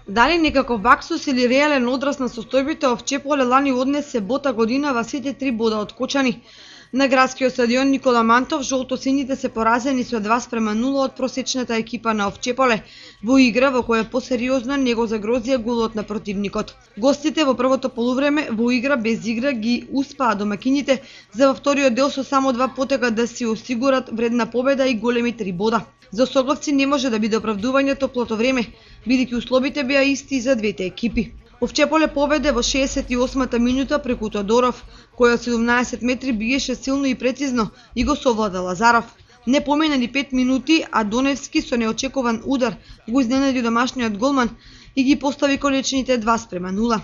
Дали некако баксус или реален одраз на состојбите, Овчеполе лани однесе бота годинава сите 3 бода од Кочани. На градскиот стадион Никола Мантов жолто-сините се поразени со 2:0 од просечната екипа на Овчеполе во игра во која посериозно не го загрозија голот на противникот. Гостите во првото полувреме во игра без игра ги успаа домакините за во вториот дел со само 2 потега да си осигурат вредна победа и големи 3 бода. За соглавци не може да биде оправдување топлото време, бидејќи условите беа исти за двете екипи. Овчеполе победе во 68-та минута преку Тодоров, кој од 17 метри биеше силно и прецизно и го совлада Лазаров. Не помина ни 5 минути, а Доневски со неочекуван удар го изненади домашниот голман и ги постави конечните 2:0.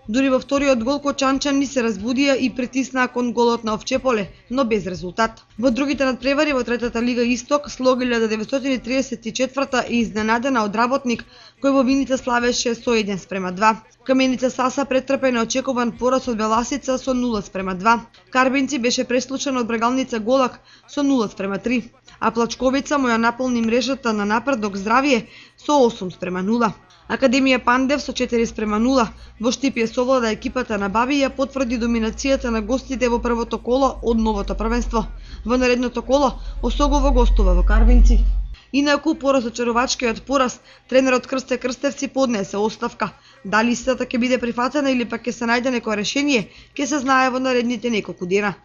Дури во вториот гол кочанчани се разбудија и притиснаа кон голот на Овчеполе, но без резултат. Во другите надпревари во третата лига Исток, слог 1934 е изненадена од Работник, кој во Виница славеше со 1:2. Каменица Саса претрпе неочекуван пораз од Беласица со 0:2. Карбинци беше преслушан од Брагалница Голак со 0:3. А Плачковица му ја наполни мрежата на Напредок Здравие со 8:0. Академија Пандев со 4:0. Во Штипје совлада екипата на Баби ја потврди доминацијата на гостите во првото коло од новото првенство. Во наредното коло Осогово гостува во Карбинци. Инаку, по разочарувачкиот пораз, тренерот Крсте Крстевци поднесе оставка. Дали истата ќе биде прифатена или пак ќе се најде некое решение, ќе се знае во наредните неколку дена.